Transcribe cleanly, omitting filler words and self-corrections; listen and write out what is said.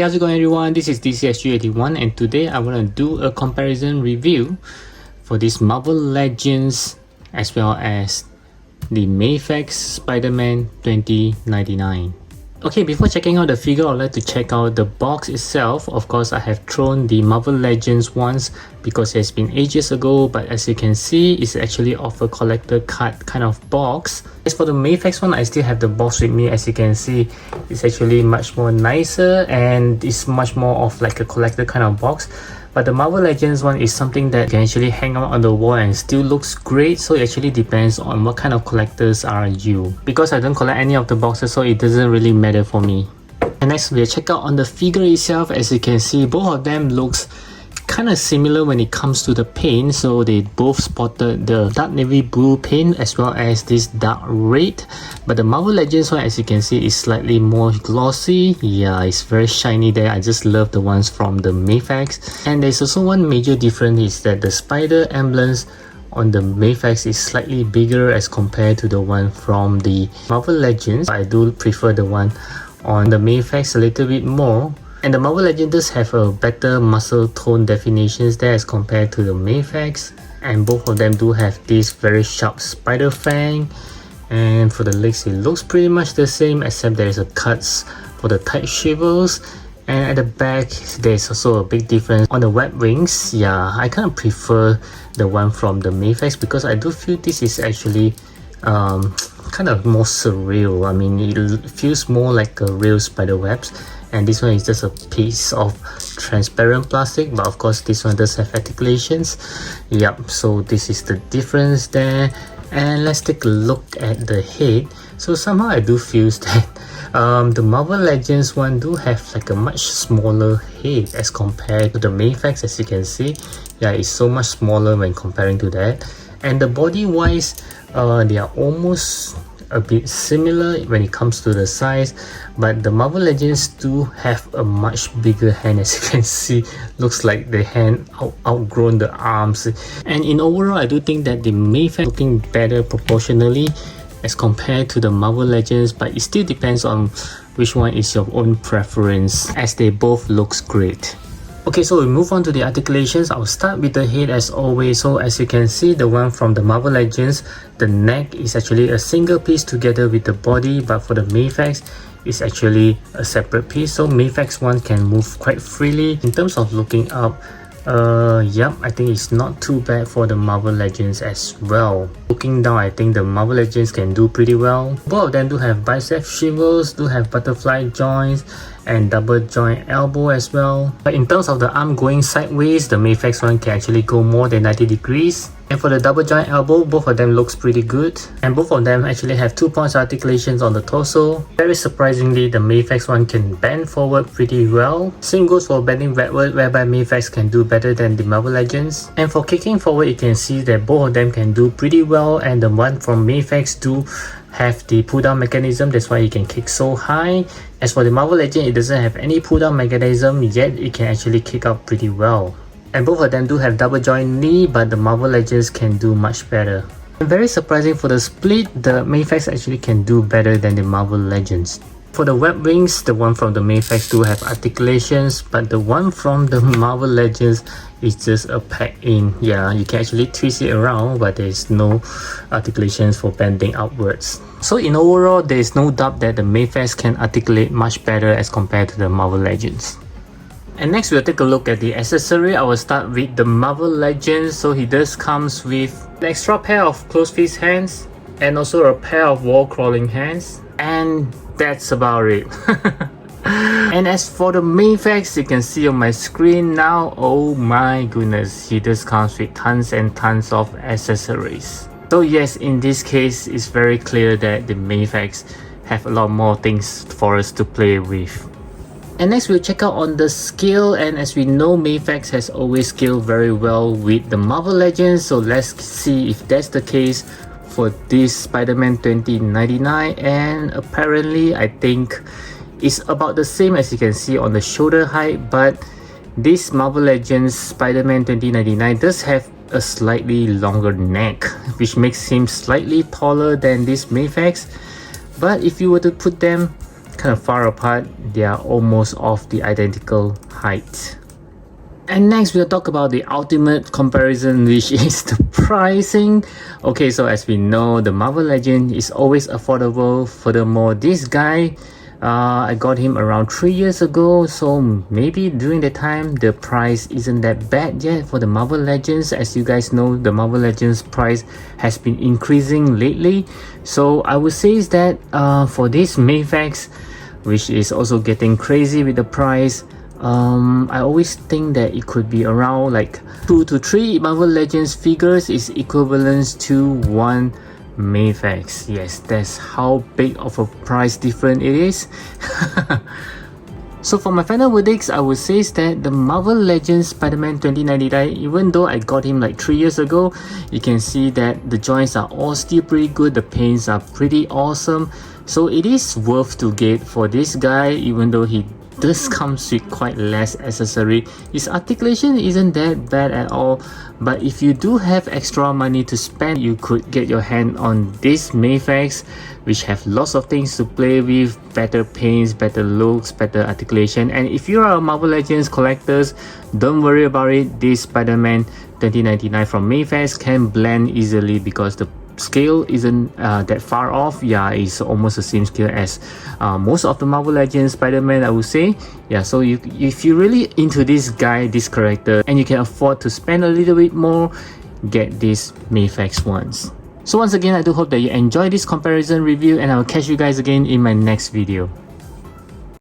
Hey, how's it going everyone? This is DCSG81 and today I want to do a comparison review for this Marvel Legends as well as the Mayfax Spider-Man 2099. Okay, before checking out the figure, I'd like to check out the box itself. Of course, I have thrown the Marvel Legends ones because it's been ages ago, but as you can see, it's actually of a collector cut kind of box. As for the Mayfax one, I still have the box with me. As you can see, it's actually much more nicer and it's much more of like a collector kind of box. But the Marvel Legends one is something that can actually hang out on the wall and still looks great. So it actually depends on what kind of collectors are you. Because I don't collect any of the boxes, so it doesn't really matter for me. And next we'll check out on the figure itself. As you can see, both of them looks kind of similar when it comes to the paint. So they both spotted the dark navy blue paint as well as this dark red. But the Marvel Legends one, as you can see, is slightly more glossy. Yeah, it's very shiny there. I just love the ones from the Mayfax. And there's also one major difference is that the spider emblems on the Mayfax is slightly bigger as compared to the one from the Marvel Legends. I do prefer the one on the Mayfax a little bit more. And the Marvel Legends does have a better muscle tone definitions there as compared to the Mayfax. And both of them do have this very sharp spider fang. And for the legs, it looks pretty much the same except there is a cuts for the tight shivers. And at the back, there's also a big difference on the web wings. Yeah, I kind of prefer the one from the Mayfax because I do feel this is actually kind of more surreal. I mean, it feels more like a real spider webs. And this one is just a piece of transparent plastic, but of course this one does have articulations. Yep, so this is the difference there. And let's take a look at the head. So somehow I do feel that the Marvel Legends one do have like a much smaller head as compared to the Mayfax. As you can see, yeah, it's so much smaller when comparing to that. And the body wise, they are almost a bit similar when it comes to the size, but the Marvel Legends do have a much bigger hand. As you can see, looks like the hand outgrown the arms. And in overall, I do think that the Mayfax looking better proportionally as compared to the Marvel Legends, but it still depends on which one is your own preference, as they both looks great. Okay, so we move on to the articulations. I'll start with the head as always. So as you can see, the one from the Marvel Legends, the neck is actually a single piece together with the body, but for the Mayfax, it's actually a separate piece. So Mayfax one can move quite freely. In terms of looking up, yep, I think it's not too bad for the Marvel Legends as well. Looking down, I think the Marvel Legends can do pretty well. Both of them do have bicep shivers, do have butterfly joints and double joint elbow as well. But in terms of the arm going sideways, the Mayfax one can actually go more than 90 degrees. And for the double joint elbow, both of them looks pretty good. And both of them actually have 2 points articulations on the torso. Very surprisingly, the Mayfax one can bend forward pretty well. Same goes for bending backward, whereby Mayfax can do better than the Marvel Legends. And for kicking forward, you can see that both of them can do pretty well. And the one from Mayfax do have the pull down mechanism, that's why it can kick so high. As for the Marvel Legend, it doesn't have any pull down mechanism, yet it can actually kick up pretty well. And both of them do have double joint knee, but the Marvel Legends can do much better. And very surprising for the split, the Mayfax actually can do better than the Marvel Legends. For the web wings, the one from the Mayfax do have articulations, but the one from the Marvel Legends is just a pack in. Yeah, you can actually twist it around, but there's no articulations for bending outwards. So in overall, there is no doubt that the Mayfax can articulate much better as compared to the Marvel Legends. And next we'll take a look at the accessory. I will start with the Marvel Legends. So he does comes with an extra pair of closed fist hands and also a pair of wall crawling hands. And that's about it. And as for the Mayfax, you can see on my screen now, oh my goodness, he just comes with tons and tons of accessories. So yes, in this case, it's very clear that the Mayfax have a lot more things for us to play with. And next we'll check out on the scale, and as we know, Mayfax has always scaled very well with the Marvel Legends, so let's see if that's the case for this Spider-Man 2099. And apparently I think it's about the same as you can see on the shoulder height, but this Marvel Legends Spider-Man 2099 does have a slightly longer neck, which makes him slightly taller than this Mayfax. But if you were to put them kind of far apart. They are almost of the identical height. And next we'll talk about the ultimate comparison, which is the pricing. Okay, so as we know, the Marvel Legend is always affordable. Furthermore, this guy, I got him around 3 years ago, so maybe during the time the price isn't that bad yet for the Marvel Legends. As you guys know, the Marvel Legends price has been increasing lately. So I would say is that for this Mayfax, which is also getting crazy with the price, I always think that it could be around like 2 to 3 Marvel Legends figures is equivalent to 1 Mayfax. Yes, that's how big of a price difference it is. So for my final verdicts, I would say that the Marvel Legends Spider-Man 2099, even though I got him like 3 years ago, you can see that the joints are all still pretty good, the paints are pretty awesome. So it is worth to get for this guy, even though he does comes with quite less accessory. His articulation isn't that bad at all, but if you do have extra money to spend, you could get your hand on this Mayfax, which have lots of things to play with, better paints, better looks, better articulation. And if you are a Marvel Legends collectors, don't worry about it. This Spider-Man 2099 from Mayfax can blend easily because the scale isn't that far off. Yeah, it's almost the same scale as most of the Marvel Legends Spider-Man, I would say. Yeah, so if you're really into this guy, this character, and you can afford to spend a little bit more, get these Mayfax ones. So once again, I do hope that you enjoyed this comparison review, and I'll catch you guys again in my next video.